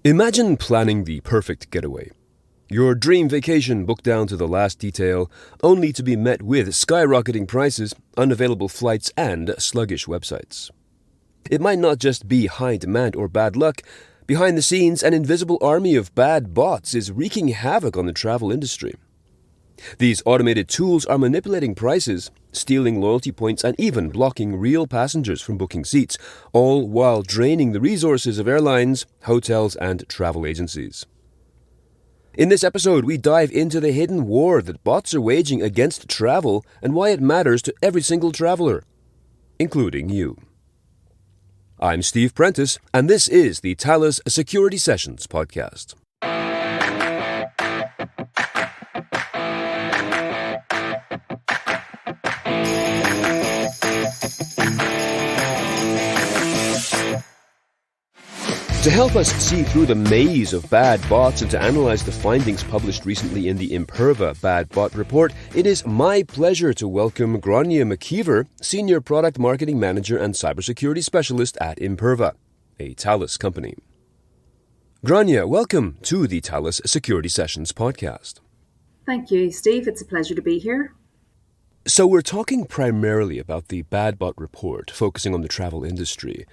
Imagine planning the perfect getaway. Your dream vacation booked down to the last detail, only to be met with skyrocketing prices, unavailable flights, and sluggish websites. It might not just be high demand or bad luck. Behind the scenes, an invisible army of bad bots is wreaking havoc on the travel industry. These automated tools are manipulating prices, stealing loyalty points, and even blocking real passengers from booking seats, all while draining the resources of airlines, hotels, and travel agencies. In this episode, we dive into the hidden war that bots are waging against travel and why it matters to every single traveler, including you. I'm Steve Prentice, and this is the Thales Security Sessions podcast. To help us see through the maze of bad bots and to analyze the findings published recently in the Imperva Bad Bot Report, it is my pleasure to welcome Grainne McKeever, Senior Product Marketing Manager and Cybersecurity Specialist at Imperva, a Thales company. Grainne, welcome to the Thales Security Sessions podcast. Thank you, Steve. It's a pleasure to be here. So we're talking primarily about the Bad Bot Report, focusing on the travel industry.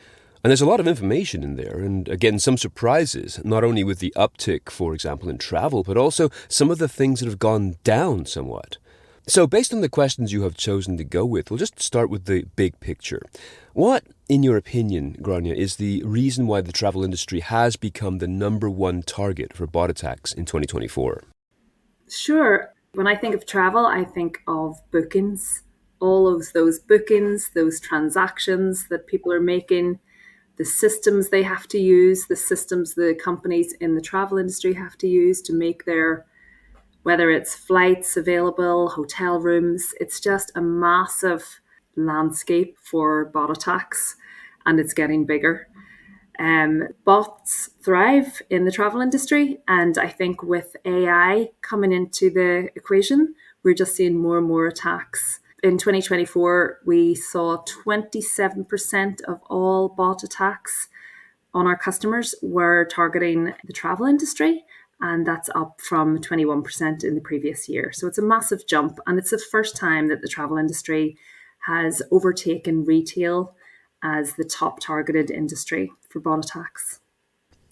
And there's a lot of information in there, and again, some surprises, not only with the uptick, for example, in travel, but also some of the things that have gone down somewhat. So based on the questions you have chosen to go with, we'll just start with the big picture. What, in your opinion, Grainne, is the reason why the travel industry has become the number one target for bot attacks in 2024? Sure. When I think of travel, I think of bookings. All of those bookings, those transactions that people are making, the systems they have to use, the systems the companies in the travel industry have to use to make their, whether it's flights available, hotel rooms, it's just a massive landscape for bot attacks, and it's getting bigger. Bots thrive in the travel industry, and I think with AI coming into the equation, we're just seeing more and more attacks. In 2024, we saw 27% of all bot attacks on our customers were targeting the travel industry, and that's up from 21% in the previous year. So it's a massive jump, and it's the first time that the travel industry has overtaken retail as the top targeted industry for bot attacks.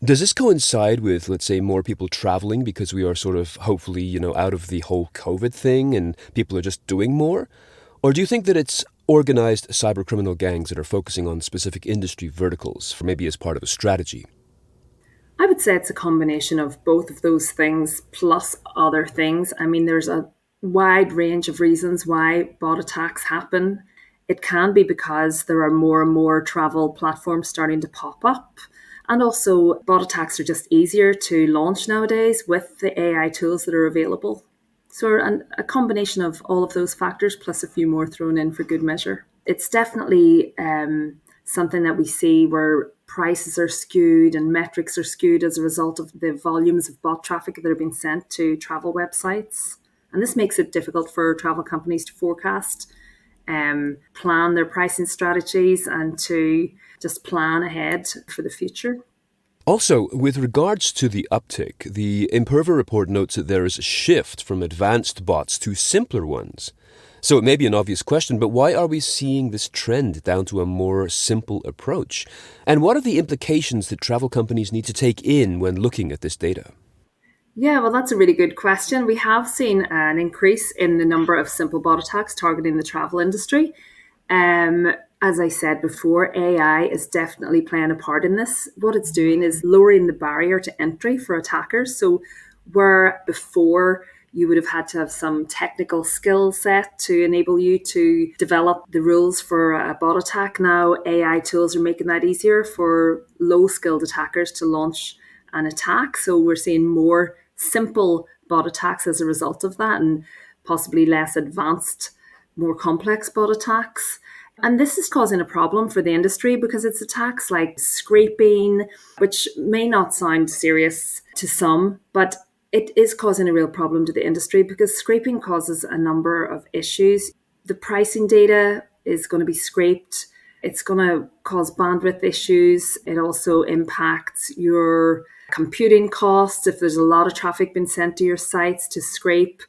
Does this coincide with, let's say, more people traveling because we are sort of hopefully, out of the whole COVID thing and people are just doing more? Or do you think that it's organized cybercriminal gangs that are focusing on specific industry verticals, for maybe as part of a strategy? I would say it's a combination of both of those things plus other things. I mean, there's a wide range of reasons why bot attacks happen. It can be because there are more and more travel platforms starting to pop up. And also, bot attacks are just easier to launch nowadays with the AI tools that are available. So a combination of all of those factors, plus a few more thrown in for good measure. It's definitely something that we see where prices are skewed and metrics are skewed as a result of the volumes of bot traffic that are being sent to travel websites. And this makes it difficult for travel companies to forecast, plan their pricing strategies, and to just plan ahead for the future. Also, with regards to the uptick, the Imperva report notes that there is a shift from advanced bots to simpler ones. So it may be an obvious question, but why are we seeing this trend down to a more simple approach? And what are the implications that travel companies need to take in when looking at this data? Yeah, well, that's a really good question. We have seen an increase in the number of simple bot attacks targeting the travel industry. As I said before, AI is definitely playing a part in this. What it's doing is lowering the barrier to entry for attackers. So where before you would have had to have some technical skill set to enable you to develop the rules for a bot attack, now AI tools are making that easier for low-skilled attackers to launch an attack. So we're seeing more simple bot attacks as a result of that, and possibly less advanced, more complex bot attacks. And this is causing a problem for the industry because it's attacks like scraping, which may not sound serious to some, but it is causing a real problem to the industry because scraping causes a number of issues. The pricing data is going to be scraped. It's going to cause bandwidth issues. It also impacts your computing costs, if there's a lot of traffic being sent to your sites to scrape.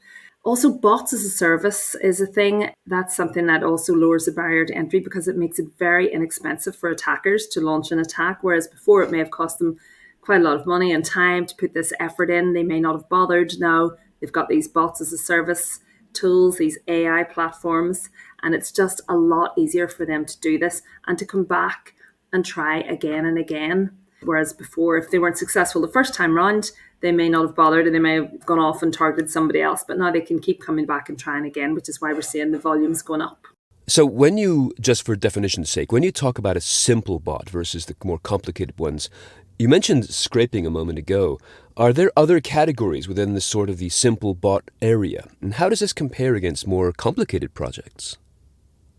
Also, bots as a service is a thing. That's something that also lowers the barrier to entry because it makes it very inexpensive for attackers to launch an attack, whereas before it may have cost them quite a lot of money and time to put this effort in. They may not have bothered. Now they've got these bots as a service tools, these AI platforms, and it's just a lot easier for them to do this and to come back and try again and again. Whereas before, if they weren't successful the first time round, they may not have bothered and they may have gone off and targeted somebody else. But now they can keep coming back and trying again, which is why we're seeing the volumes going up. So when you, just for definition's sake, when you talk about a simple bot versus the more complicated ones, you mentioned scraping a moment ago. Are there other categories within the sort of the simple bot area? And how does this compare against more complicated projects?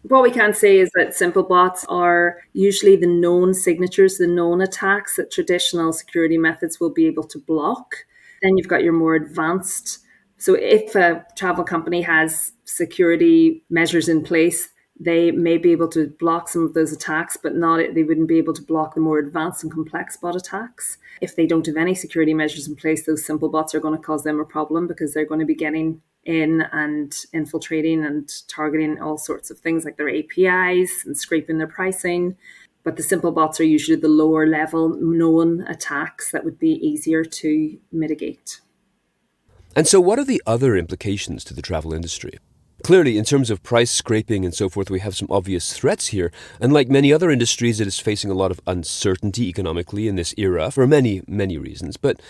What we can say is that simple bots are usually the known signatures, the known attacks that traditional security methods will be able to block. Then you've got your more advanced. So if a travel company has security measures in place, they may be able to block some of those attacks, but they wouldn't be able to block the more advanced and complex bot attacks. If they don't have any security measures in place, those simple bots are going to cause them a problem because they're going to be getting in and infiltrating and targeting all sorts of things like their APIs and scraping their pricing. But the simple bots are usually the lower level known attacks that would be easier to mitigate. And so what are the other implications to the travel industry? Clearly, in terms of price scraping and so forth, we have some obvious threats here. And like many other industries, it is facing a lot of uncertainty economically in this era for many, many reasons. But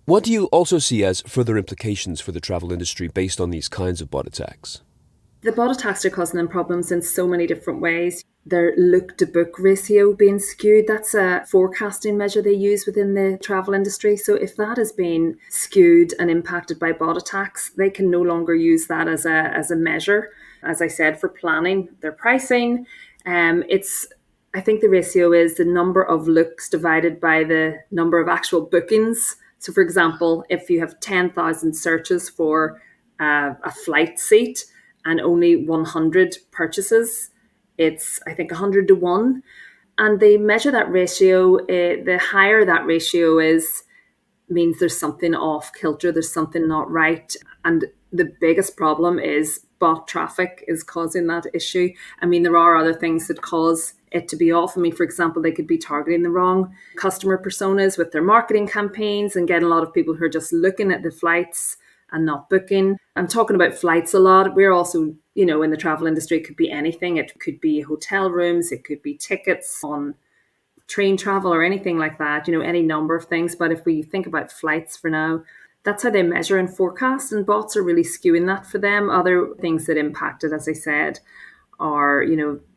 what do you also see as further implications for the travel industry based on these kinds of bot attacks? The bot attacks are causing them problems in so many different ways. Their look to book ratio being skewed, that's a forecasting measure they use within the travel industry. So if that has been skewed and impacted by bot attacks, they can no longer use that as a measure, as I said, for planning their pricing. I think the ratio is the number of looks divided by the number of actual bookings. So for example, if you have 10,000 searches for a flight seat and only 100 purchases, it's, I think, 100 to 1. And they measure that ratio. The higher that ratio is, means there's something off kilter, there's something not right. And the biggest problem is bot traffic is causing that issue. I mean, there are other things that cause it to be off. I mean, for example, they could be targeting the wrong customer personas with their marketing campaigns and getting a lot of people who are just looking at the flights and not booking. I'm talking about flights a lot. We're also, in the travel industry, it could be anything. It could be hotel rooms, it could be tickets on train travel or anything like that, any number of things. But if we think about flights for now, that's how they measure and forecast, and bots are really skewing that for them. Other things that impact it, as I said, are,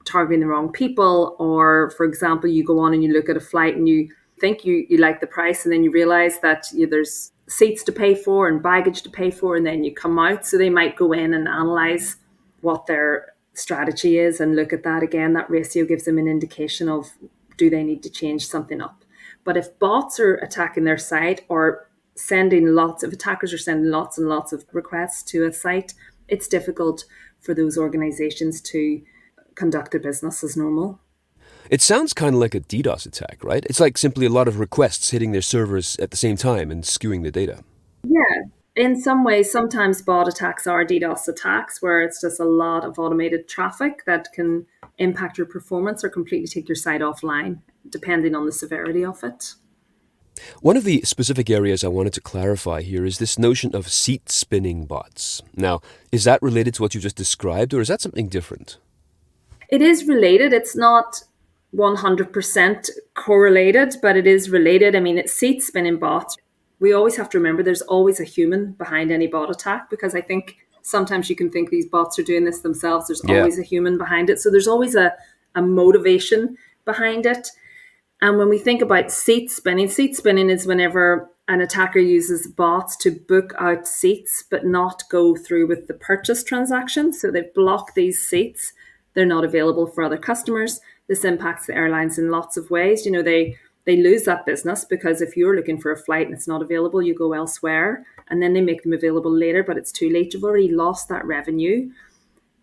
targeting the wrong people, or, for example, you go on and you look at a flight and you think you like the price, and then you realize that there's seats to pay for and baggage to pay for, and then you come out. So they might go in and analyze what their strategy is and look at that again. That ratio gives them an indication of, do they need to change something up? But if bots are attacking their site, or attackers are sending lots and lots of requests to a site, it's difficult for those organizations to conduct their business as normal. It sounds kind of like a DDoS attack, right? It's like simply a lot of requests hitting their servers at the same time and skewing the data. Yeah. In some ways, sometimes bot attacks are DDoS attacks, where it's just a lot of automated traffic that can impact your performance or completely take your site offline, depending on the severity of it. One of the specific areas I wanted to clarify here is this notion of seat spinning bots. Now, is that related to what you just described, or is that something different? It is related. It's not 100% correlated, but it is related. I mean, it's seat spinning bots. We always have to remember there's always a human behind any bot attack, because I think sometimes you can think these bots are doing this themselves. There's always a human behind it. So there's always a motivation behind it. And when we think about seat spinning is whenever an attacker uses bots to book out seats, but not go through with the purchase transaction. So they've blocked these seats. They're not available for other customers. This impacts the airlines in lots of ways. They lose that business, because if you're looking for a flight and it's not available, you go elsewhere, and then they make them available later, but it's too late. You've already lost that revenue.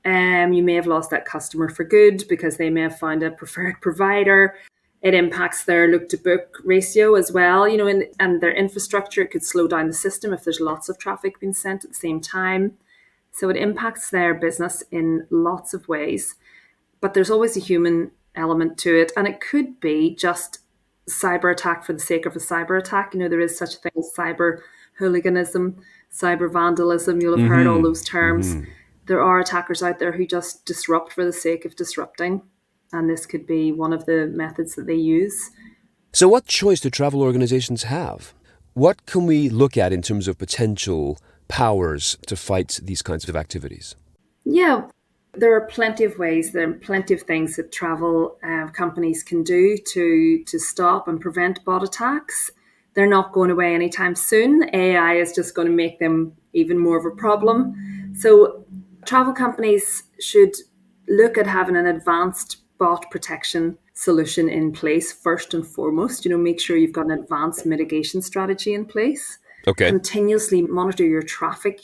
You may have lost that customer for good because they may have found a preferred provider. It impacts their look to book ratio as well, and their infrastructure. It could slow down the system if there's lots of traffic being sent at the same time. So it impacts their business in lots of ways. But there's always a human element to it. And it could be just cyber attack for the sake of a cyber attack. There is such a thing as cyber hooliganism, cyber vandalism. You'll have heard all those terms. There are attackers out there who just disrupt for the sake of disrupting. And this could be one of the methods that they use. So what choice do travel organizations have? What can we look at in terms of potential powers to fight these kinds of activities? Yeah, there are plenty of ways. There are plenty of things that travel companies can do to stop and prevent bot attacks. They're not going away anytime soon. AI is just going to make them even more of a problem. So travel companies should look at having an advanced bot protection solution in place first and foremost. Make sure you've got an advanced mitigation strategy in place. Okay. Continuously monitor your traffic,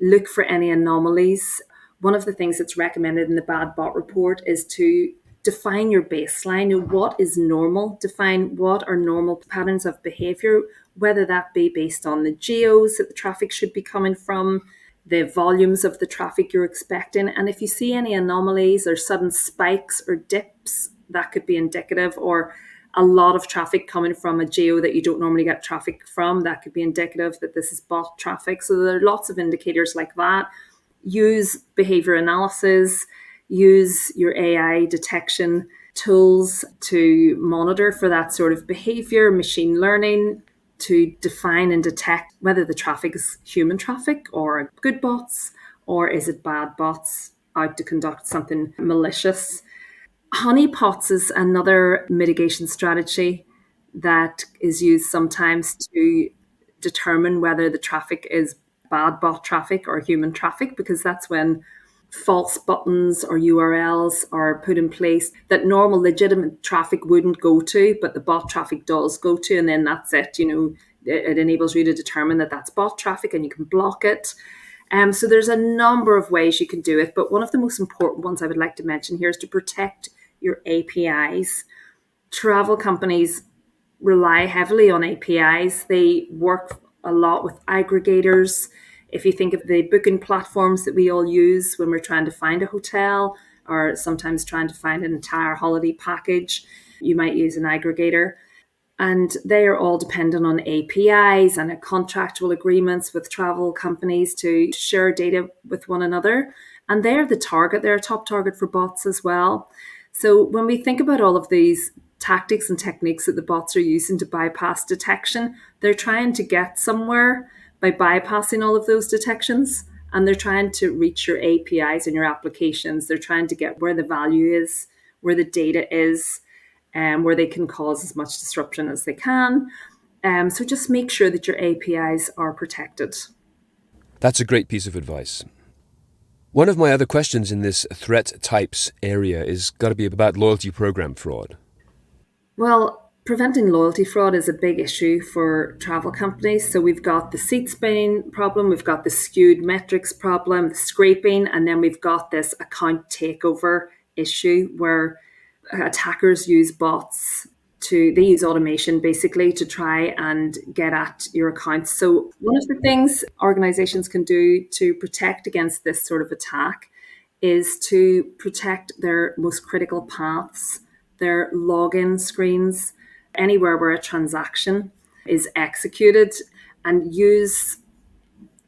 look for any anomalies. One of the things that's recommended in the Bad Bot Report is to define your baseline. What is normal? Define what are normal patterns of behavior, whether that be based on the geos that the traffic should be coming from, the volumes of the traffic you're expecting. And if you see any anomalies or sudden spikes or dips, that could be indicative, or a lot of traffic coming from a geo that you don't normally get traffic from, that could be indicative that this is bot traffic. So there are lots of indicators like that. Use behavior analysis, use your AI detection tools to monitor for that sort of behavior, machine learning, to define and detect whether the traffic is human traffic or good bots, or is it bad bots out to conduct something malicious. Honeypots is another mitigation strategy that is used sometimes to determine whether the traffic is bad bot traffic or human traffic, because that's when false buttons or URLs are put in place that normal legitimate traffic wouldn't go to, but the bot traffic does go to, and then that's it. It enables you to determine that that's bot traffic and you can block it. So there's a number of ways you can do it, but one of the most important ones I would like to mention here is to protect your APIs. Travel companies rely heavily on APIs. They work a lot with aggregators. If you think of the booking platforms that we all use when we're trying to find a hotel or sometimes trying to find an entire holiday package, you might use an aggregator. And they are all dependent on APIs and contractual agreements with travel companies to share data with one another. And they're the target, they're a top target for bots as well. So when we think about all of these tactics and techniques that the bots are using to bypass detection, they're trying to get somewhere by bypassing all of those detections, and they're trying to reach your APIs and your applications. They're trying to get where the value is, where the data is, and where they can cause as much disruption as they can. So just make sure that your APIs are protected. That's a great piece of advice. One of my other questions in this threat types area is got to be about loyalty program fraud. Well, preventing loyalty fraud is a big issue for travel companies. So we've got the seat spinning problem, we've got the skewed metrics problem, the scraping, and then we've got this account takeover issue where attackers use bots they use automation basically to try and get at your accounts. So one of the things organizations can do to protect against this sort of attack is to protect their most critical paths, their login screens, anywhere where a transaction is executed, and use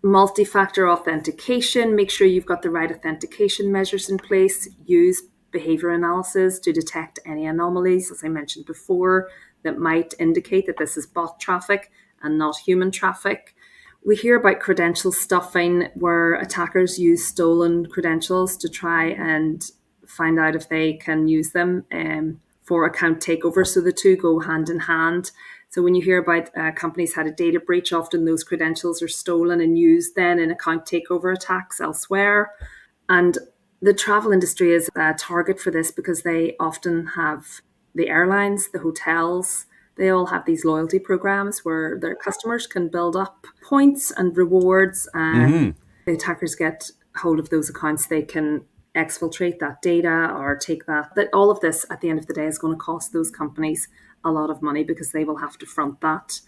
multi-factor authentication. Make sure you've got the right authentication measures in place. Use behavior analysis to detect any anomalies, as I mentioned before, that might indicate that this is bot traffic and not human traffic. We hear about credential stuffing, where attackers use stolen credentials to try and find out if they can use them for account takeover. So the two go hand in hand. So when you hear about companies had a data breach, often those credentials are stolen and used then in account takeover attacks elsewhere. And the travel industry is a target for this because they often have the airlines, the hotels, they all have these loyalty programs where their customers can build up points and rewards. And the attackers get hold of those accounts, they can exfiltrate that data or take that all of this at the end of the day is going to cost those companies a lot of money because they will have to front that.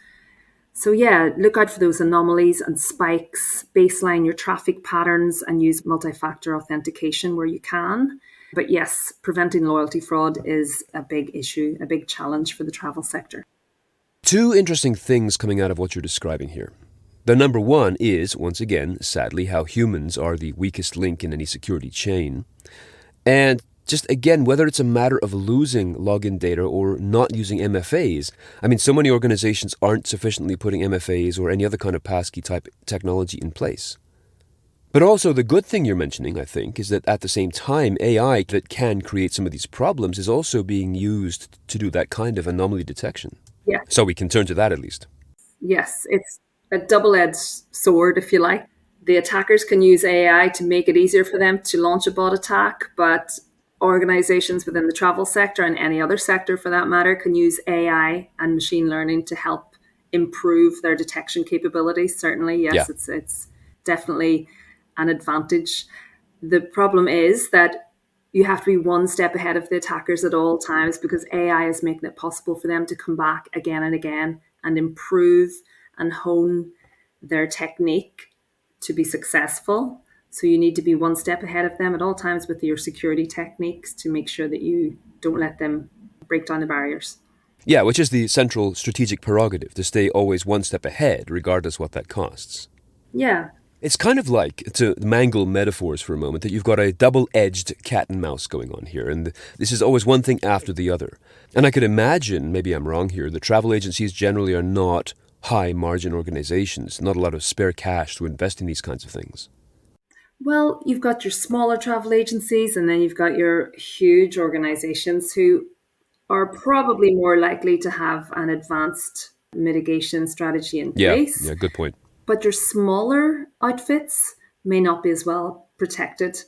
So yeah, look out for those anomalies and spikes, baseline your traffic patterns and use multi-factor authentication where you can. But yes, preventing loyalty fraud is a big issue, a big challenge for the travel sector. Two interesting things coming out of what you're describing here. The number one is, once again, sadly, how humans are the weakest link in any security chain. And just again, whether it's a matter of losing login data or not using MFAs. I mean, so many organizations aren't sufficiently putting MFAs or any other kind of passkey type technology in place. But also the good thing you're mentioning, I think, is that at the same time, AI that can create some of these problems is also being used to do that kind of anomaly detection. Yeah. So we can turn to that at least. Yes, it's a double-edged sword, if you like. The attackers can use AI to make it easier for them to launch a bot attack, but organizations within the travel sector and any other sector for that matter can use AI and machine learning to help improve their detection capabilities. Certainly, yes, yeah. It's definitely an advantage. The problem is that you have to be one step ahead of the attackers at all times because AI is making it possible for them to come back again and again and improve and hone their technique to be successful. So you need to be one step ahead of them at all times with your security techniques to make sure that you don't let them break down the barriers. Yeah, which is the central strategic prerogative, to stay always one step ahead, regardless what that costs. Yeah. It's kind of like, to mangle metaphors for a moment, that you've got a double-edged cat and mouse going on here, and this is always one thing after the other. And I could imagine, maybe I'm wrong here, that travel agencies generally are not high-margin organizations, not a lot of spare cash to invest in these kinds of things. Well, you've got your smaller travel agencies and then you've got your huge organizations who are probably more likely to have an advanced mitigation strategy in place. Yeah, good point. But your smaller outfits may not be as well protected.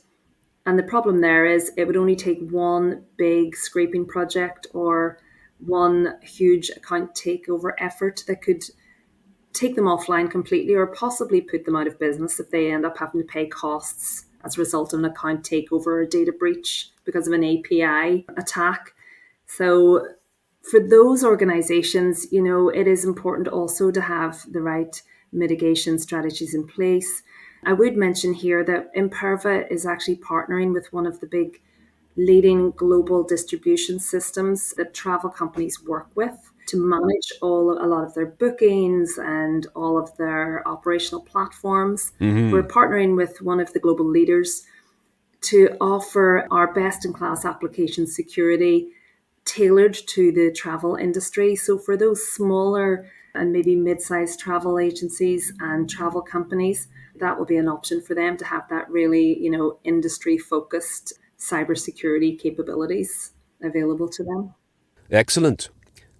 And the problem there is it would only take one big scraping project or one huge account takeover effort that could take them offline completely or possibly put them out of business if they end up having to pay costs as a result of an account takeover or data breach because of an API attack. So for those organizations, it is important also to have the right mitigation strategies in place. I would mention here that Imperva is actually partnering with one of the big leading global distribution systems that travel companies work with to manage a lot of their bookings and all of their operational platforms. Mm-hmm. We're partnering with one of the global leaders to offer our best-in-class application security tailored to the travel industry. So for those smaller and maybe mid-sized travel agencies and travel companies, that will be an option for them to have that really, industry-focused cybersecurity capabilities available to them. Excellent.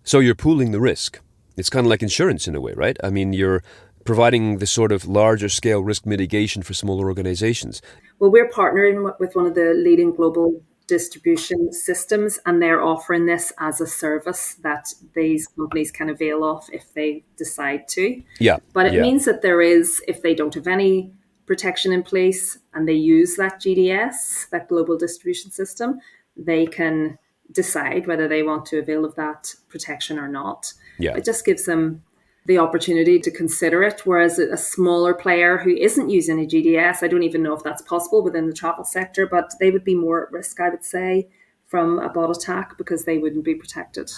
So you're pooling the risk. It's kind of like insurance in a way, right? I mean, you're providing the sort of larger scale risk mitigation for smaller organizations. Well, we're partnering with one of the leading global distribution systems, and they're offering this as a service that these companies can avail of if they decide to. Yeah. But it means that there is, if they don't have any protection in place and they use that GDS, that global distribution system, they can decide whether they want to avail of that protection or not. Yeah. It just gives them the opportunity to consider it, whereas a smaller player who isn't using a GDS, I don't even know if that's possible within the travel sector, but they would be more at risk, I would say, from a bot attack because they wouldn't be protected.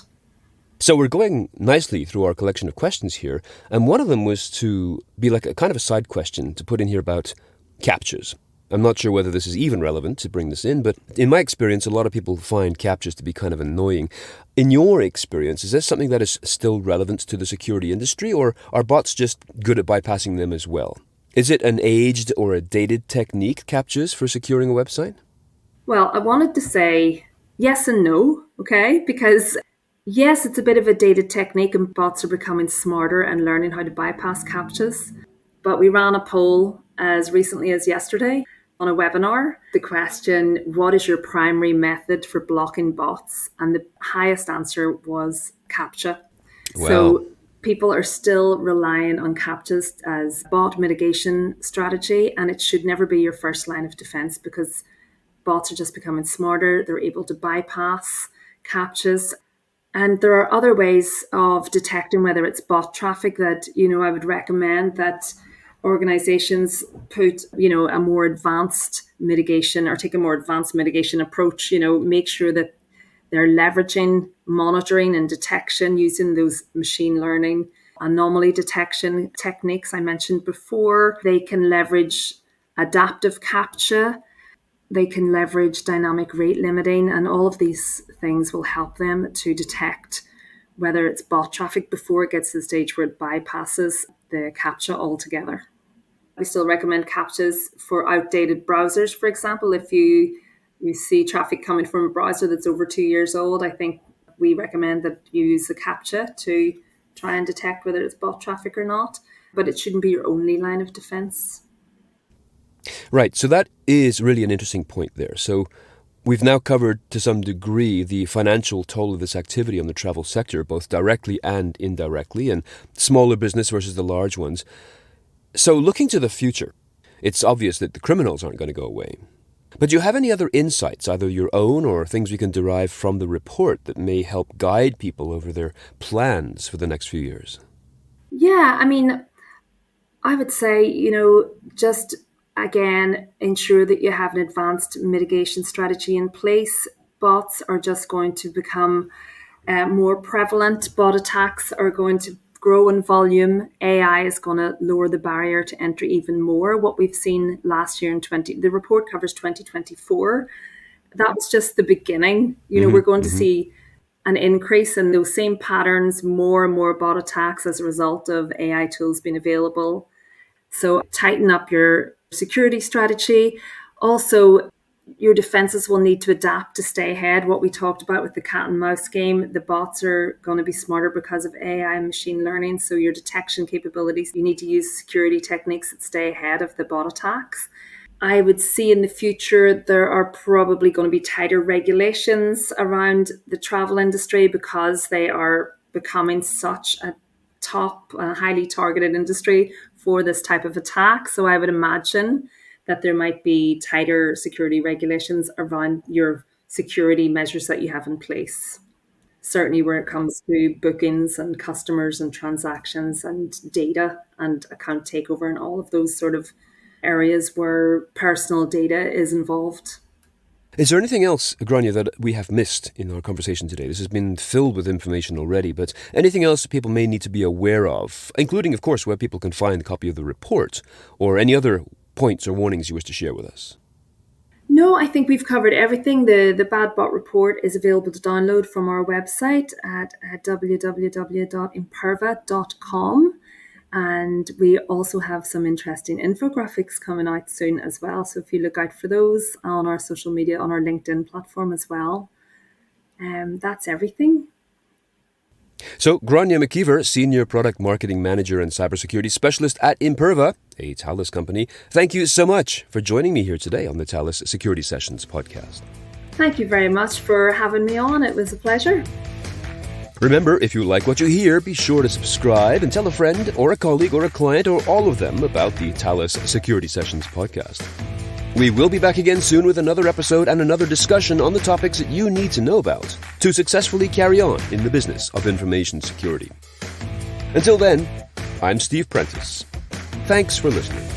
So we're going nicely through our collection of questions here, and one of them was to be like a kind of a side question to put in here about CAPTCHAs. I'm not sure whether this is even relevant to bring this in, but in my experience, a lot of people find CAPTCHAs to be kind of annoying. In your experience, is this something that is still relevant to the security industry, or are bots just good at bypassing them as well? Is it an aged or a dated technique, CAPTCHAs, for securing a website? Well, I wanted to say yes and no, okay? Because yes, it's a bit of a dated technique and bots are becoming smarter and learning how to bypass CAPTCHAs. But we ran a poll as recently as yesterday on a webinar, the question, what is your primary method for blocking bots? And the highest answer was CAPTCHA. Wow. So people are still relying on CAPTCHAs as bot mitigation strategy, and it should never be your first line of defense because bots are just becoming smarter. They're able to bypass CAPTCHAs. And there are other ways of detecting whether it's bot traffic that, I would recommend that organizations put, a more advanced mitigation or take a more advanced mitigation approach, make sure that they're leveraging monitoring and detection using those machine learning anomaly detection techniques I mentioned before. They can leverage adaptive CAPTCHA. They can leverage dynamic rate limiting, and all of these things will help them to detect whether it's bot traffic before it gets to the stage where it bypasses the CAPTCHA altogether. We still recommend CAPTCHAs for outdated browsers, for example. If you see traffic coming from a browser that's over 2 years old, I think we recommend that you use the CAPTCHA to try and detect whether it's bot traffic or not, but it shouldn't be your only line of defense. Right, so that is really an interesting point there. So we've now covered to some degree the financial toll of this activity on the travel sector, both directly and indirectly, and smaller business versus the large ones. So looking to the future, it's obvious that the criminals aren't going to go away. But do you have any other insights, either your own or things we can derive from the report that may help guide people over their plans for the next few years? Yeah, I would say, just again, ensure that you have an advanced mitigation strategy in place. Bots are just going to become more prevalent. Bot attacks are going to grow in volume. AI is going to lower the barrier to entry even more. What we've seen last year the report covers 2024. That was just the beginning. We're going to see an increase in those same patterns, more and more bot attacks as a result of AI tools being available. So tighten up your security strategy. Also, your defenses will need to adapt to stay ahead. What we talked about with the cat and mouse game, the bots are going to be smarter because of AI and machine learning. So your detection capabilities, you need to use security techniques that stay ahead of the bot attacks. I would see in the future there are probably going to be tighter regulations around the travel industry because they are becoming such a top, highly targeted industry for this type of attack. So I would imagine that there might be tighter security regulations around your security measures that you have in place. Certainly where it comes to bookings and customers and transactions and data and account takeover and all of those sort of areas where personal data is involved. Is there anything else, Grainne, that we have missed in our conversation today? This has been filled with information already, but anything else people may need to be aware of, including, of course, where people can find a copy of the report or any other points or warnings you wish to share with us? No, I think we've covered everything. The Bad Bot Report is available to download from our website at www.imperva.com. And we also have some interesting infographics coming out soon as well. So if you look out for those on our social media, on our LinkedIn platform as well. That's everything. So, Grainne McKeever, Senior Product Marketing Manager and Cybersecurity Specialist at Imperva, a Thales company, thank you so much for joining me here today on the Thales Security Sessions podcast. Thank you very much for having me on. It was a pleasure. Remember, if you like what you hear, be sure to subscribe and tell a friend or a colleague or a client or all of them about the Thales Security Sessions podcast. We will be back again soon with another episode and another discussion on the topics that you need to know about to successfully carry on in the business of information security. Until then, I'm Steve Prentice. Thanks for listening.